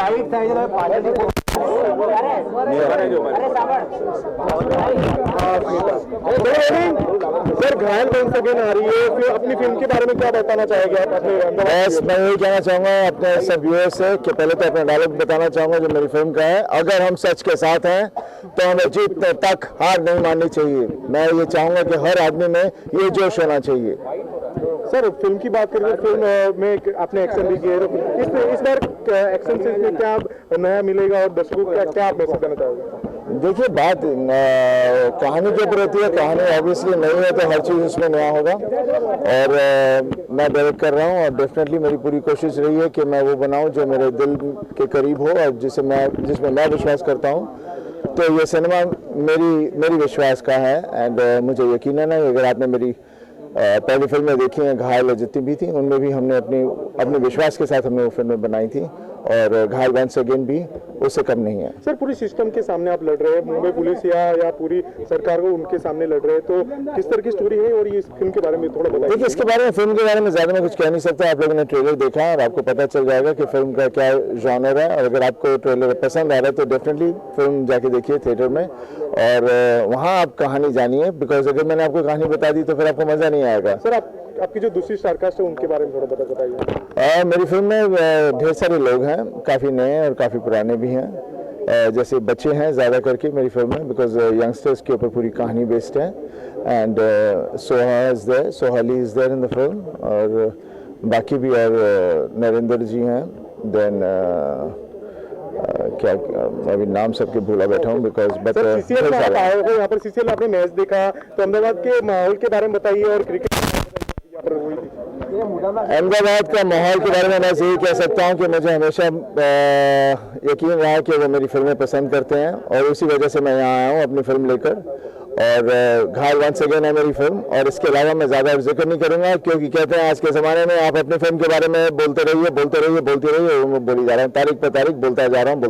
Fight था इधर party sir घायल बन सके आ रही है, फिर अपनी फिल्म के बारे में क्या बताना चाहेंगे आप अपने? बस मैं यही कहना चाहूँगा अपने सब व्यूअर्स से कि पहले तो अपना डायलॉग बताना चाहूँगा जो मेरी फिल्म का है, अगर हम सच के साथ हैं तो हमें जीत तक हार नहीं माननी चाहिए। मैं ये चाहूँगा कि हर आदमी में ये जोश होना चाहिए। सर फिल्म की बात करें, फिल्म में आपने एक्शन भी किया है, इस बार एक्शन से इसमें क्या नया मिलेगा और दर्शकों को क्या आप मैसेज देना चाहोगे? देखिए बात कहानी के ऊपर होती है, कहानी ऑब्वियसली नहीं है तो हर चीज़ उसमें नया होगा। और मैं डायरेक्ट कर रहा हूँ और डेफिनेटली मेरी पूरी कोशिश रही है कि मैं वो बनाऊँ जो मेरे दिल के करीब हो और जिसमें मैं विश्वास करता हूँ। तो ये सिनेमा मेरी विश्वास का है एंड मुझे यकीन है अगर आपने मेरी पहली फिल्में देखी हैं, घायल जितनी भी थी उनमें भी हमने अपने विश्वास के साथ हमने वो फिल्में बनाई थी और घायल वंस अगेन भी उससे कम नहीं है। सर पूरी सिस्टम के सामने आप लड़ रहे हैं, मुंबई पुलिस या पूरी सरकार को उनके सामने लड़ रहे हैं, तो किस तरह की स्टोरी है और ये फिल्म के बारे में थोड़ा बताइए। देखिए इसके बारे में फिल्म के बारे में ज़्यादा मैं कुछ कह नहीं सकता, आप लोगों ने ट्रेलर देखा और आपको पता चल जाएगा कि फिल्म का क्या जॉनर है। और अगर आपको ट्रेलर पसंद आ रहा है तो डेफिनेटली फिल्म जाके देखिए थिएटर में और वहाँ आप कहानी जानिए, बिकॉज अगर मैंने आपको कहानी बता दी तो फिर आपको मज़ा नहीं आएगा। सर आपकी जो दूसरी स्टारकास्ट है उनके बारे में थोड़ा बताइए। मेरी फिल्म में ढेर सारे लोग हैं, काफ़ी नए और काफ़ी पुराने भी हैं। जैसे बच्चे हैं ज़्यादा करके मेरी फिल्म में, बिकॉज यंगस्टर्स के ऊपर पूरी कहानी बेस्ड है। And Sohali is there in the film और बाकी भी और नरेंद्र जी हैं। देन क्या अभी नाम सबके भूला बैठा हूँ बिकॉज सीसीएल में आप आए हो, यहाँ पर सीसीएल आपने मैच देखा तो अहमदाबाद के माहौल के बारे में बताइए और क्रिकेट अहमदाबाद का माहौल के बारे में मैं यही कह सकता हूँ कि मुझे हमेशा यकीन रहा है कि वो मेरी फिल्में पसंद करते हैं और उसी वजह से मैं यहाँ आया हूँ अपनी फिल्म लेकर। और घायल वंस अगेन है मेरी फिल्म और इसके अलावा मैं ज़्यादा जिक्र नहीं करूँगा क्योंकि कहते हैं आज के ज़माने में आप अपनी फिल्म के बारे में बोलते रहिए और मैं बोली जा रहा हूँ, तारीख पे तारीख बोलता जा रहा हूँ।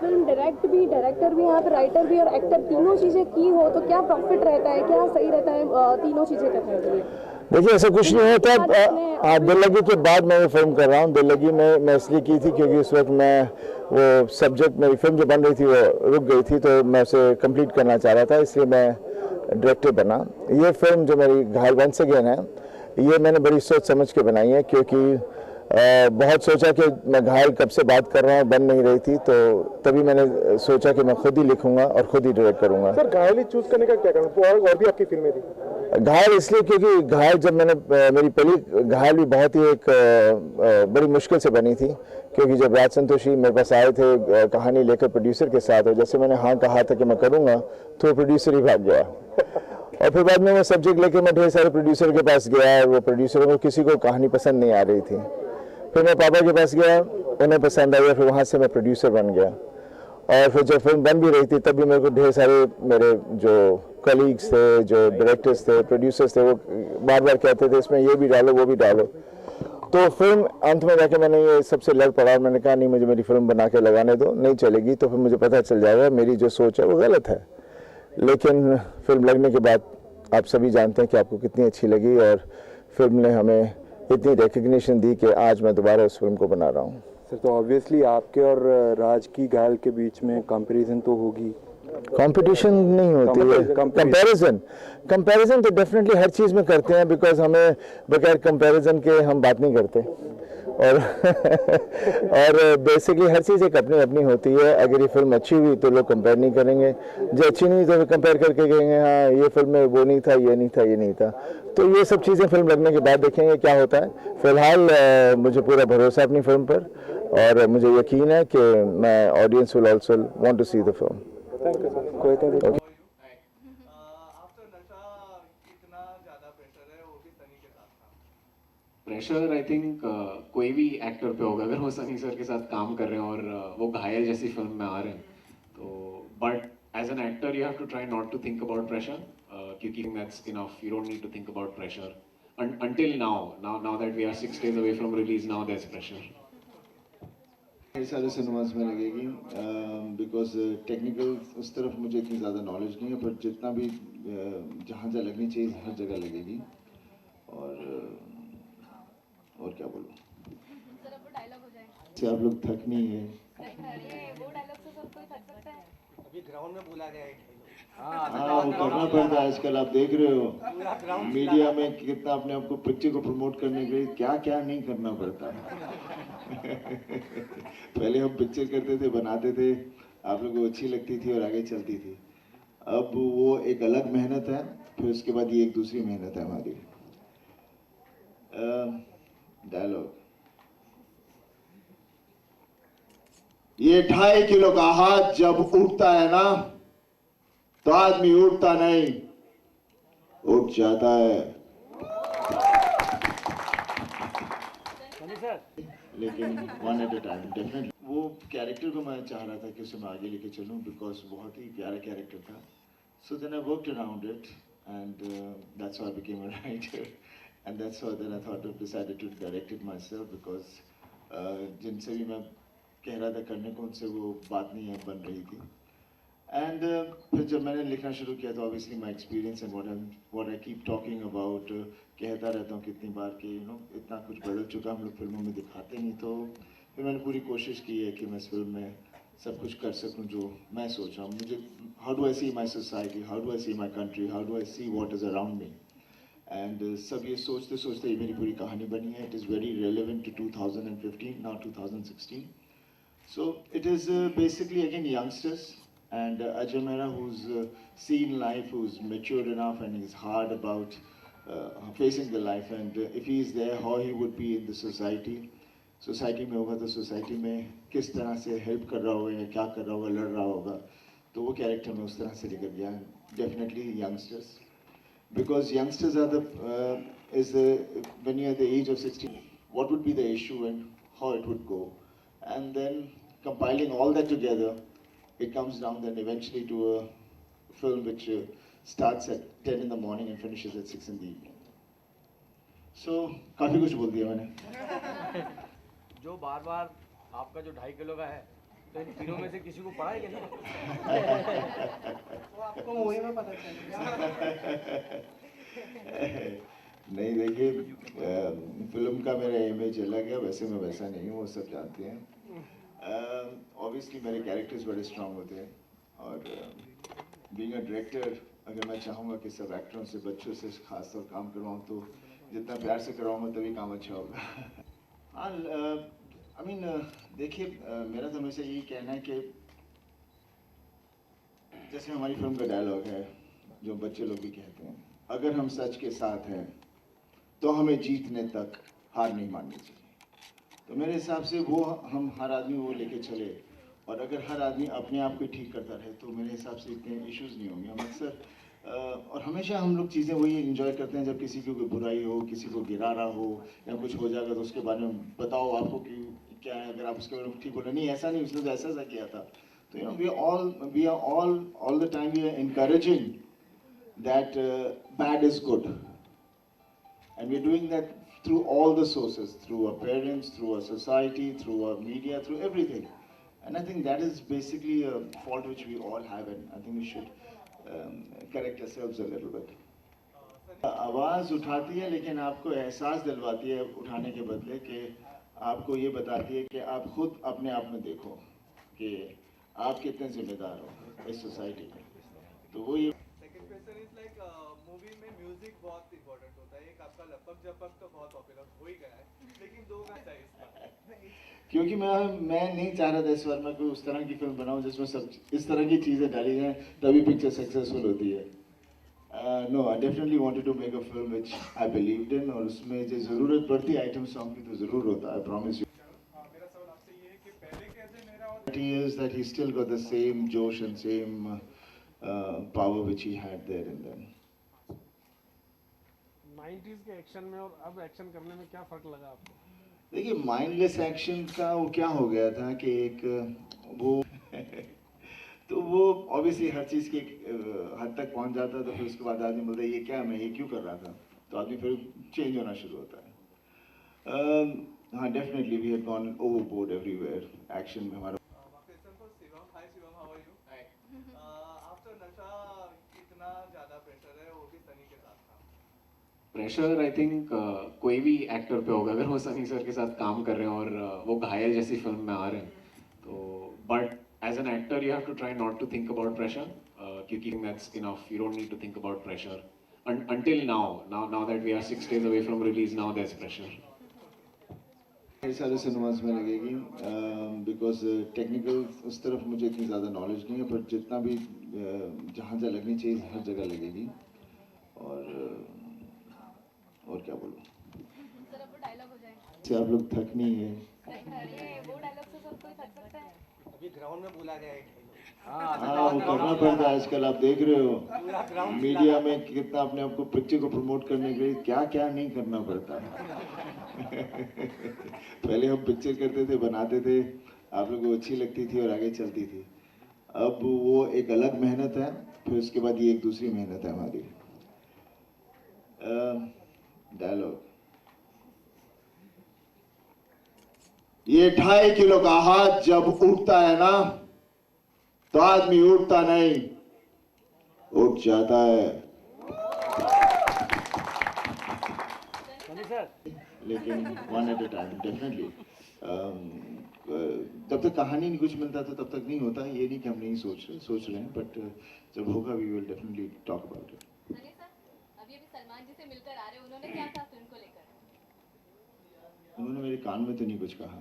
फिल्म डायरेक्टर भी यहाँ पे राइटर भी और एक्टर तीनों चीजें की हो तो क्या प्रॉफिट रहता है, क्या सही रहता है तीनों चीजें करने के लिए? देखिए ऐसा कुछ नहीं होता। दिल लगी के बाद मैं वो फिल्म कर रहा हूँ। दिल लगी मैं इसलिए की थी क्योंकि उस वक्त मैं वो सब्जेक्ट मेरी फिल्म जो बन रही थी वो रुक गई थी तो मैं उसे कंप्लीट करना चाह रहा था, इसलिए मैं डायरेक्टर बना। ये फिल्म जो मेरी घायल वंस अगेन है ये मैंने बड़ी सोच समझ के बनाई है क्योंकि बहुत सोचा कि मैं घायल कब से बात कर रहा हूँ, बन नहीं रही थी, तो तभी मैंने सोचा कि मैं खुद ही लिखूंगा और खुद ही डायरेक्ट करूंगा। सर घायल ही चूज करने का क्या कारण, और भी आपकी फिल्में थी? घायल इसलिए क्योंकि घायल जब मैंने मेरी पहली घायल भी बहुत ही एक बड़ी मुश्किल से बनी थी क्योंकि जब राज संतोषी मेरे पास आए थे कहानी लेकर प्रोड्यूसर के साथ और जैसे मैंने हाँ कहा था कि मैं करूँगा तो प्रोड्यूसर ही भाग गया। और फिर बाद में वो सब्जेक्ट लेकर मैं ढेर सारे प्रोड्यूसर के पास गया और वो प्रोड्यूसरों को किसी को कहानी पसंद नहीं आ रही थी। फिर मैं पापा के पास गया, उन्हें पसंद आई, फिर वहाँ से मैं प्रोड्यूसर बन गया। और फिर जब फिल्म बन भी रही थी तब भी मेरे को ढेर सारे मेरे जो कलीग्स थे, जो डायरेक्टर्स थे, प्रोड्यूसर्स थे, वो बार बार कहते थे इसमें ये भी डालो वो भी डालो। तो फिल्म अंत में जाके मैंने ये सबसे लड़ पड़ा और मैंने कहा नहीं मुझे मेरी फिल्म बना के लगाने दो, नहीं चलेगी तो फिर मुझे पता चल जाएगा मेरी जो सोच है वो गलत है। लेकिन फिल्म लगने के बाद आप सभी जानते हैं कि आपको कितनी अच्छी लगी और फिल्म ने हमें इतनी रिकग्निशन दी कि आज मैं दोबारा उस फिल्म को बना रहा हूँ। सर तो ऑब्वियसली आपके और राज की घायल के बीच में कंपैरिजन तो होगी। कंपटीशन नहीं होती है, कंपैरिजन तो डेफिनेटली हर चीज़ में करते हैं बिकॉज हमें बगैर कंपैरिजन के हम बात नहीं करते और और बेसिकली हर चीज़ एक अपनी अपनी होती है। अगर ये फिल्म अच्छी हुई तो लोग कंपेयर नहीं करेंगे, जो अच्छी नहीं तो कंपेयर करके कहेंगे हाँ ये फिल्म में वो नहीं था, ये नहीं था, ये नहीं था। तो ये सब चीज़ें फिल्म लगने के बाद देखेंगे क्या होता है। फिलहाल मुझे पूरा भरोसा अपनी फिल्म पर और मुझे यकीन है कि मैं audience will also want to see the film. Pressure I think कोई भी एक्टर पे होगा अगर वो सनी सर के साथ काम कर रहे हैं और वो घायल जैसी फिल्म में आ रहे हैं तो, but as an actor you have to try not to think about pressure क्योंकि that's enough, you don't need to think about pressure until now that we are 6 days away from release, now there's pressure. कई सारे cinemas में लगेगी because technical उस तरफ मुझे इतनी ज़्यादा नॉलेज नहीं है, पर जितना भी जहाँ जहाँ लगनी चाहिए हर जगह लगेगी। और क्या बोलूँ। से आप लोग थक नहीं गए? अभी ग्राउंड में बोला गया है हाँ, वो करना पड़ता है आजकल, आप देख रहे हो मीडिया में कितना अपने आप को पिक्चर को प्रमोट करने के लिए क्या क्या नहीं करना पड़ता पहले हम पिक्चर करते थे, बनाते थे, आप लोगों को अच्छी लगती थी और आगे चलती थी। अब वो एक अलग मेहनत है, फिर उसके बाद ये एक दूसरी मेहनत है हमारी। डायलॉग, ये 2.5 किलो का हाथ जब उठता है ना, तो आदमी उठता नहीं, उठ जाता है। लेकिन one at a time, definitely वो कैरेक्टर को मैं चाह रहा था कि उसे मैं आगे लेके चलूं, बिकॉज बहुत ही प्यारा कैरेक्टर था। So then I worked around it and that's how I became a writer and that's how then I thought of decided to direct it myself, because जिनसे भी मैं कह रहा था करने को, उनसे वो बात नहीं बन रही थी। एंड फिर जब मैंने लिखना शुरू किया तो obviously my experience and what I keep talking about, कहता रहता हूँ कितनी बार कि इतना कुछ बदल चुका, हम लोग फिल्मों में दिखाते नहीं। तो फिर मैंने पूरी कोशिश की है कि मैं इस फिल्म में सब कुछ कर सकूँ जो मैं सोच रहा हूँ। मुझे how do I see my society, how do I see my country, how do I see what is around me, and सब ये सोचते सोचते ये मेरी पूरी कहानी बनी है। It is very relevant to 2015, now 2016. So it is basically again youngsters and Ajay Mehra, who's seen life, who's matured enough and he's hard about facing the life, and if he is there, how he would be in the society. Society में होगा तो society में किस तरह से help कर रहा होगा या क्या कर रहा होगा, लड़ रहा होगा, तो वो character में उस तरह से लेकर गया। Definitely youngsters, because youngsters are the when you're at the age of 16, what would be the issue and how it would go, and then compiling all that together, it comes down then eventually to a film which starts at 10 in the morning and finishes at 6 in the evening. So काफी कुछ बोल दिया मैंने। जो बार बार आपका जो 2.5 kilo का है, तो इन तीनों में से किसी को पड़ा है कि नहीं? वो आपको मूवी में पता चलेगा। नहीं, देखिए फिल्म का मेरा इमेज अलग है, वैसे मैं वैसा नहीं हूँ, वो सब जानते हैं। ऑब्वियसली मेरे कैरेक्टर्स बड़े स्ट्रांग होते हैं, और बीइंग अ डायरेक्टर अगर मैं चाहूँगा कि सब एक्टरों से, बच्चों से खास तौर काम करवाऊँ, तो जितना प्यार से करवाऊँगा तभी काम अच्छा होगा। हाँ, आई मीन देखिए, मेरा तो हमेशा यही कहना है कि जैसे हमारी फिल्म का डायलॉग है जो बच्चे लोग भी कहते हैं, अगर हम सच के साथ हैं तो हमें जीतने तक हार नहीं माननी चाहिए। तो मेरे हिसाब से वो हम हर आदमी वो लेके चले, और अगर हर आदमी अपने आप को ठीक करता रहे तो मेरे हिसाब से इतने इश्यूज नहीं होंगे। हम अक्सर और हमेशा हम लोग चीज़ें वही एंजॉय करते हैं जब किसी की कोई बुराई हो, किसी को गिरा रहा हो या कुछ हो जाएगा तो उसके बारे में बताओ आपको कि क्या है, अगर आप उसके बारे में ठीक बोले नहीं ऐसा नहीं, उसने तो ऐसा किया था। तो we are all the time we are encouraging that bad is good, and we're doing that through all the sources, through our parents, through our society, through our media, through everything. And I think that is basically a fault which we all have, and I think we should correct ourselves a little bit. आवाज़ उठाती है लेकिन आपको एहसास दिलवाती है उठाने के बदले, कि आपको ये बताती है कि आप खुद अपने आप में देखो कि आप कितने जिम्मेदार हो इस सोसाइटी में। तो वो ये second question is like movie में म्यूजिक बहुत इंपॉर्टेंट होता है। एक आपका लपक झपक तो बहुत पॉपुलर हो ही गया है, लेकिन 2 गाना है इसका। क्योंकि मैं नहीं चाह रहा था इस बार मैं कोई उस तरह की फिल्म बनाऊं जिसमें सब इस तरह की चीज़ें डाली जाएं तभी पिक्चर सक्सेसफुल होती है। No, I definitely wanted to make a film which I believed in, और उसमें जो ज़रूरत पड़ती है आइटम सॉन्ग की तो ज़रूर होता है, प्रॉमिस यू। मेरा सवाल आपसे ये है कि पहले कैसे मेरा और He is that he still got the same josh and same power which he had there and then. 90s के एक्शन में और अब एक्शन करने में क्या फर्क लगा आपको? देखिए, माइंडलेस एक्शन का वो क्या हो गया था कि एक वो तो वो ऑब्वियसली हर चीज़ की हद तक पहुंच जाता, तो फिर उसके बाद आदमी बोलता है ये क्या, मैं ये क्यों कर रहा था, तो आदमी फिर चेंज होना शुरू होता है। हाँ, definitely we had gone overboard everywhere action में हमारा। Question for Shivam. Hi Shivam, how are you? Hi. After नशा इतना ज़्यादा प्रेशर है, वो भी सनी के साथ था, प्रेशर आई थिंक कोई भी एक्टर पे होगा अगर वो सनी सर के साथ काम कर रहे हैं और वो घायल जैसी फिल्म में आ रहे हैं तो but as an actor you have to try not to think about pressure क्योंकि that's enough you don't need to think about pressure until now that we are 6 days away from release now there's pressure. ढेर सारे cinemas में लगेगी because technical उस तरफ मुझे इतनी ज़्यादा नॉलेज नहीं है पर जितना भी जहाँ जहाँ लगनी चाहिए हर जगह लगेगी और क्या बोलूँ सर अब वो डायलॉग हो जाए से आप लोग थक नहीं है वो डायलॉग से सब कोई थक सकता है अभी ग्राउंड में बोला गया है हाँ वो करना पड़ता है आजकल आप देख रहे हो मीडिया में कितना अपने आप को पिक्चर को प्रमोट करने के लिए क्या क्या नहीं करना पड़ता पहले हम पिक्चर करते थे बनाते थे आप लोगों को अच्छी लगती थी और आगे चलती थी अब वो एक अलग मेहनत है फिर उसके बाद ये एक दूसरी मेहनत है हमारी डायलॉग ये 2.5 किलो का हाथ जब उठता है ना तो आदमी उठता नहीं उठ जाता है लेकिन one at a time definitely जब तक कहानी नहीं कुछ मिलता तो तब तक नहीं होता ये नहीं कि हम नहीं सोच रहे हैं बट जब होगा we will definitely talk about it अभी सलमान जी से मिलकर आ रहे हैं उन्होंने क्या कहा फिल्म को लेकर उन्होंने मेरे कान में तो नहीं कुछ कहा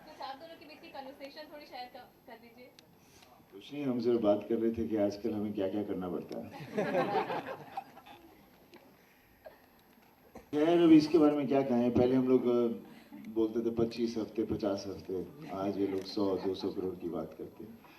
कुछ आप दोनों के बीच की कन्वर्सेशन थोड़ी शेयर कर दीजिए कुछ नहीं हम सिर्फ बात कर रहे थे कि आजकल हमें क्या क्या करना पड़ता है खैर अब इसके बारे में क्या कहें पहले हम लोग बोलते थे 25 हफ्ते 50 हफ्ते आज ये लोग 100-200 करोड़ की बात करते हैं